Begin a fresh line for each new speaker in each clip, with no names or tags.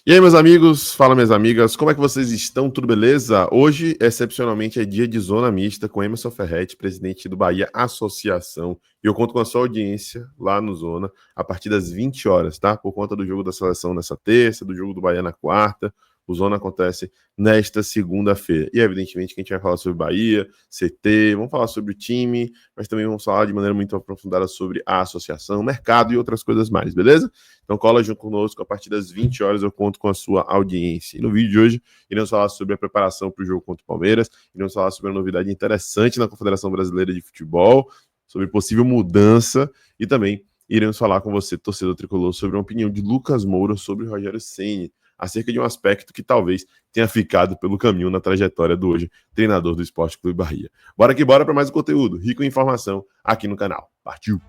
E aí, meus amigos, fala minhas amigas, como é que vocês estão? Tudo beleza? Hoje, excepcionalmente, é dia de Zona Mista com Emerson Ferretti, presidente do Bahia Associação. E eu conto com a sua audiência lá no Zona, a partir das 20 horas, tá? Por conta do jogo da seleção nessa terça, do jogo do Bahia na quarta. O Zona acontece nesta segunda-feira. E, evidentemente, que a gente vai falar sobre Bahia, CT, vamos falar sobre o time, mas também vamos falar de maneira muito aprofundada sobre a associação, mercado e outras coisas mais, beleza? Então cola junto conosco, a partir das 20 horas eu conto com a sua audiência. E no vídeo de hoje, iremos falar sobre a preparação para o jogo contra o Palmeiras, iremos falar sobre uma novidade interessante na Confederação Brasileira de Futebol, sobre possível mudança e também iremos falar com você, torcedor tricolor, sobre a opinião de Lucas Moura sobre o Rogério Ceni, acerca de um aspecto que talvez tenha ficado pelo caminho na trajetória do hoje treinador do Esporte Clube Bahia. Bora que bora para mais um conteúdo rico em informação aqui no canal. Partiu!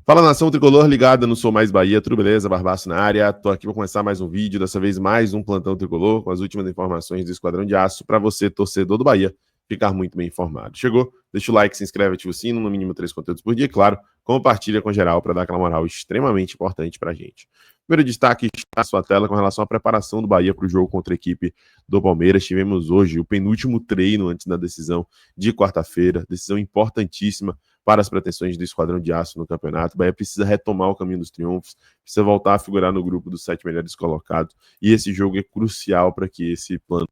Fala, nação tricolor ligada no Sou Mais Bahia, tudo beleza? Barbaço na área, tô aqui para começar mais um vídeo, dessa vez mais um plantão tricolor, com as últimas informações do Esquadrão de Aço, para você, torcedor do Bahia, ficar muito bem informado. Chegou? Deixa o like, se inscreve, ativa o sino, no mínimo 3 conteúdos por dia, e claro, compartilha com geral para dar aquela moral extremamente importante pra gente. Primeiro destaque está na sua tela com relação à preparação do Bahia para o jogo contra a equipe do Palmeiras. Tivemos hoje o penúltimo treino antes da decisão de quarta-feira, decisão importantíssima para as pretensões do Esquadrão de Aço no campeonato. O Bahia precisa retomar o caminho dos triunfos, precisa voltar a figurar no grupo dos 7 melhores colocados, e esse jogo é crucial para que esse plano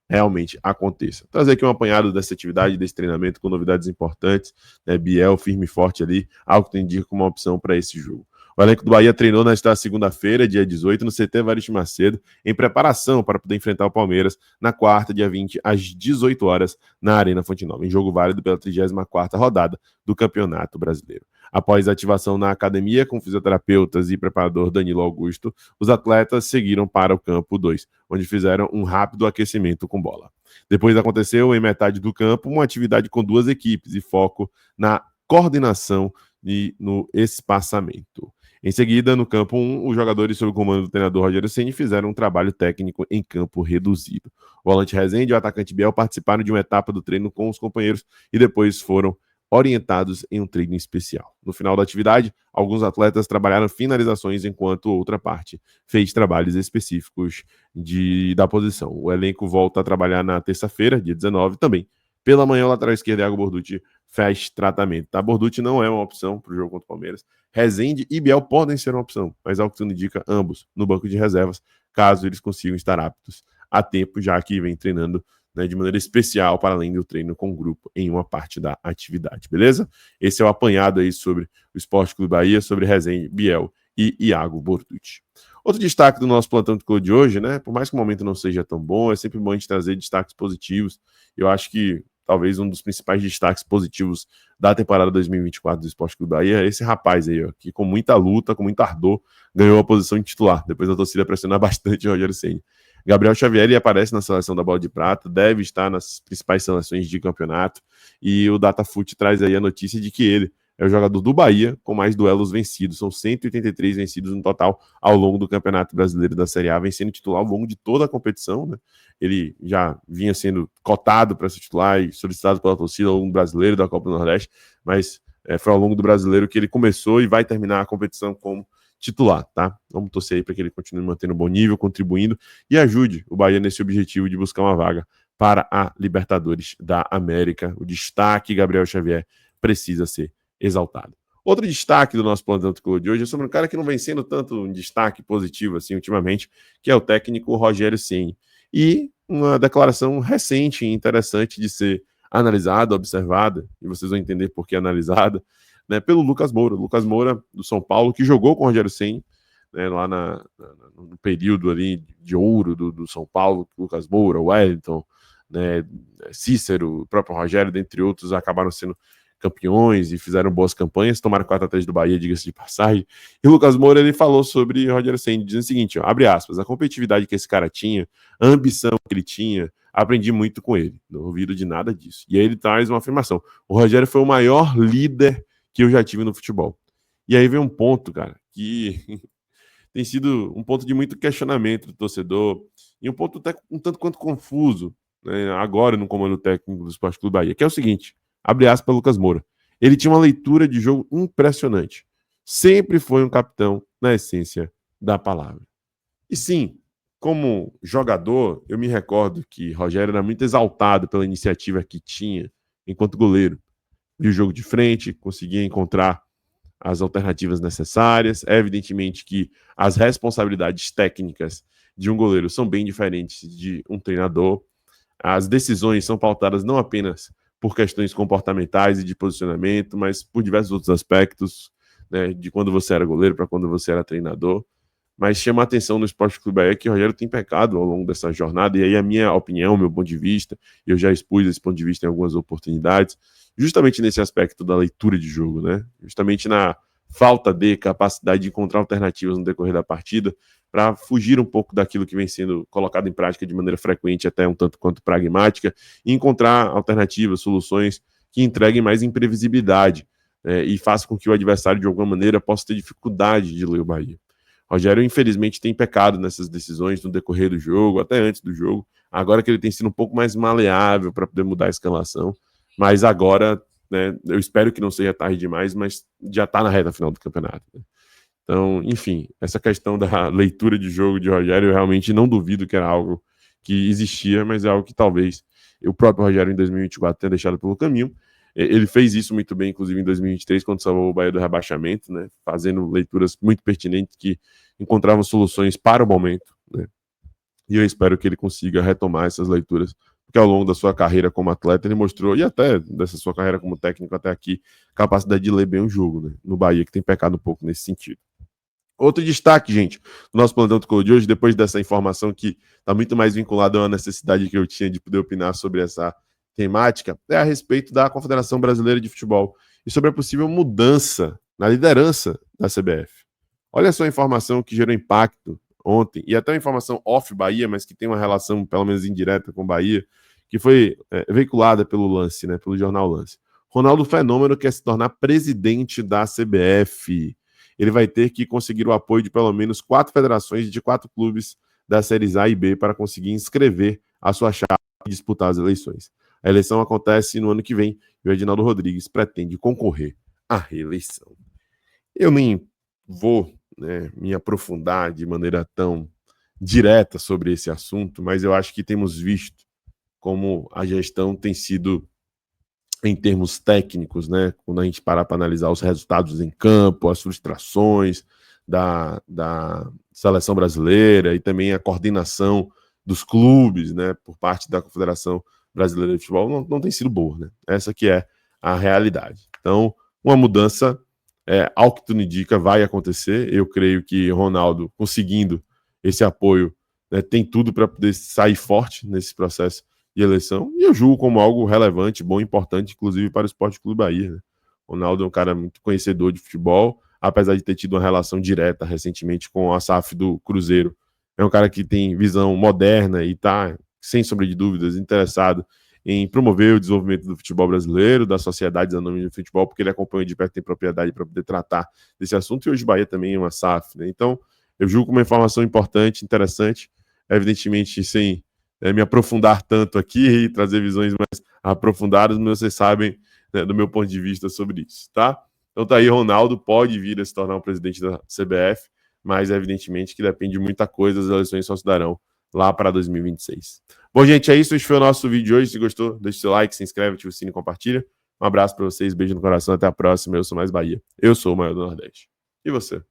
realmente aconteça. Trazer aqui um apanhado dessa atividade, desse treinamento, com novidades importantes, né? Biel firme e forte ali, algo que indica como uma opção para esse jogo. O elenco do Bahia treinou nesta segunda-feira, dia 18, no CT Evaristo Macedo, em preparação para poder enfrentar o Palmeiras na quarta, dia 20, às 18 horas, na Arena Fonte Nova, em jogo válido pela 34ª rodada do Campeonato Brasileiro. Após a ativação na academia com fisioterapeutas e preparador Danilo Augusto, os atletas seguiram para o campo 2, onde fizeram um rápido aquecimento com bola. Depois aconteceu, em metade do campo, uma atividade com 2 equipes e foco na coordenação e no espaçamento. Em seguida, no campo 1, os jogadores sob o comando do treinador Rogério Ceni fizeram um trabalho técnico em campo reduzido. O volante Rezende e o atacante Biel participaram de uma etapa do treino com os companheiros e depois foram orientados em um treino especial. No final da atividade, alguns atletas trabalharam finalizações, enquanto outra parte fez trabalhos específicos da posição. O elenco volta a trabalhar na terça-feira, dia 19, também. Pela manhã, o lateral esquerdo, Iago Borducci, faz tratamento. Tá? Borducci não é uma opção para o jogo contra o Palmeiras. Rezende e Biel podem ser uma opção, mas ao que tudo indica, ambos no banco de reservas, caso eles consigam estar aptos a tempo, já que vem treinando, né, de maneira especial, para além do treino com o grupo em uma parte da atividade, beleza? Esse é o apanhado aí sobre o Esporte Clube Bahia, sobre Rezende, Biel e Iago Borducci. Outro destaque do nosso plantão de cor de hoje, né? Por mais que o momento não seja tão bom, é sempre bom a gente trazer destaques positivos. Eu acho que talvez um dos principais destaques positivos da temporada 2024 do Esporte Clube Bahia é esse rapaz aí, ó, que com muita luta, com muito ardor, ganhou a posição de titular, depois da torcida pressionar bastante o Rogério Ceni. Gabriel Xavier, ele aparece na seleção da Bola de Prata, deve estar nas principais seleções de campeonato, e o Datafoot traz aí a notícia de que ele é o jogador do Bahia com mais duelos vencidos. São 183 vencidos no total ao longo do Campeonato Brasileiro da Série A, vencendo titular ao longo de toda a competição, né? Ele já vinha sendo cotado para ser titular e solicitado pela torcida ao longo do Brasileiro, da Copa do Nordeste, mas foi ao longo do Brasileiro que ele começou e vai terminar a competição como titular, tá? Vamos torcer aí para que ele continue mantendo um bom nível, contribuindo e ajude o Bahia nesse objetivo de buscar uma vaga para a Libertadores da América. O destaque Gabriel Xavier precisa ser exaltado. Outro destaque do nosso plantão tricolor de hoje é sobre um cara que não vem sendo tanto um destaque positivo assim ultimamente, que é o técnico Rogério Ceni. E uma declaração recente e interessante de ser analisada, observada, e vocês vão entender por que analisada, né, pelo Lucas Moura. Lucas Moura, do São Paulo, que jogou com o Rogério Ceni, né, lá no período ali de ouro do São Paulo. Lucas Moura, Wellington, né, Cícero, o próprio Rogério, dentre outros, acabaram sendo campeões e fizeram boas campanhas, tomaram 4-3 do Bahia, diga-se de passagem. E o Lucas Moura, ele falou sobre o Rogério Ceni, dizendo o seguinte, ó, abre aspas, a competitividade que esse cara tinha, a ambição que ele tinha, aprendi muito com ele, não ouvido de nada disso. E aí ele traz uma afirmação, o Rogério foi o maior líder que eu já tive no futebol. E aí vem um ponto, cara, que tem sido um ponto de muito questionamento do torcedor, e um ponto até um tanto quanto confuso, né, agora no comando técnico do Esporte Clube Bahia, que é o seguinte, abre aspas para Lucas Moura. Ele tinha uma leitura de jogo impressionante. Sempre foi um capitão na essência da palavra. E sim, como jogador, eu me recordo que Rogério era muito exaltado pela iniciativa que tinha enquanto goleiro. Via o jogo de frente, conseguia encontrar as alternativas necessárias. É evidentemente que as responsabilidades técnicas de um goleiro são bem diferentes de um treinador. As decisões são pautadas não apenas por questões comportamentais e de posicionamento, mas por diversos outros aspectos, né, de quando você era goleiro para quando você era treinador. Mas chama a atenção no Sport Clube Bahia que o Rogério tem pecado ao longo dessa jornada, e aí a minha opinião, meu ponto de vista, eu já expus esse ponto de vista em algumas oportunidades, justamente nesse aspecto da leitura de jogo, né? Justamente na falta de capacidade de encontrar alternativas no decorrer da partida, para fugir um pouco daquilo que vem sendo colocado em prática de maneira frequente, até um tanto quanto pragmática, e encontrar alternativas, soluções que entreguem mais imprevisibilidade, e façam com que o adversário, de alguma maneira, possa ter dificuldade de ler o Bahia. Rogério, infelizmente, tem pecado nessas decisões no decorrer do jogo, até antes do jogo. Agora que ele tem sido um pouco mais maleável para poder mudar a escalação, mas agora, né, eu espero que não seja tarde demais, mas já está na reta final do campeonato. Né? Então, enfim, essa questão da leitura de jogo de Rogério, eu realmente não duvido que era algo que existia, mas é algo que talvez o próprio Rogério em 2024 tenha deixado pelo caminho. Ele fez isso muito bem, inclusive em 2023, quando salvou o Bahia do rebaixamento, né, fazendo leituras muito pertinentes que encontravam soluções para o momento. Né, e eu espero que ele consiga retomar essas leituras, porque ao longo da sua carreira como atleta ele mostrou, e até dessa sua carreira como técnico até aqui, capacidade de ler bem o jogo, né, no Bahia, que tem pecado um pouco nesse sentido. Outro destaque, gente, do nosso plantão tricolor de hoje, depois dessa informação que está muito mais vinculada a uma necessidade que eu tinha de poder opinar sobre essa temática, é a respeito da Confederação Brasileira de Futebol e sobre a possível mudança na liderança da CBF. Olha só a informação que gerou impacto ontem, e até uma informação off-Bahia, mas que tem uma relação, pelo menos indireta, com Bahia, que foi veiculada pelo Lance, né, pelo jornal Lance. Ronaldo Fenômeno quer se tornar presidente da CBF. Ele vai ter que conseguir o apoio de pelo menos 4 federações de 4 clubes das séries A e B para conseguir inscrever a sua chapa e disputar as eleições. A eleição acontece no ano que vem e o Edinaldo Rodrigues pretende concorrer à reeleição. Eu nem vou, né, me aprofundar de maneira tão direta sobre esse assunto, mas eu acho que temos visto como a gestão tem sido, em termos técnicos, né, quando a gente parar para analisar os resultados em campo, as frustrações da seleção brasileira e também a coordenação dos clubes, né, por parte da Confederação Brasileira de Futebol, não tem sido boa, né? Essa que é a realidade. Então, uma mudança, ao que tudo indica, vai acontecer. Eu creio que Ronaldo, conseguindo esse apoio, né, tem tudo para poder sair forte nesse processo de eleição, e eu julgo como algo relevante, bom, importante, inclusive para o Sport Clube Bahia. Né? Ronaldo é um cara muito conhecedor de futebol, apesar de ter tido uma relação direta recentemente com a SAF do Cruzeiro. É um cara que tem visão moderna e está, sem sombra de dúvidas, interessado em promover o desenvolvimento do futebol brasileiro, das sociedades anônimas de futebol, porque ele acompanha de perto, tem propriedade para poder tratar desse assunto, e hoje Bahia também é uma SAF. Né? Então, eu julgo como uma informação importante, interessante, evidentemente sem me aprofundar tanto aqui e trazer visões mais aprofundadas, mas vocês sabem, né, do meu ponto de vista sobre isso, tá? Então tá aí, Ronaldo pode vir a se tornar o presidente da CBF, mas evidentemente que depende de muita coisa, as eleições só se darão lá para 2026. Bom, gente, é isso, esse foi o nosso vídeo de hoje. Se gostou, deixa o seu like, se inscreve, ativa o sininho e compartilha. Um abraço para vocês, beijo no coração, até a próxima. Eu sou Mais Bahia, eu sou o maior do Nordeste. E você?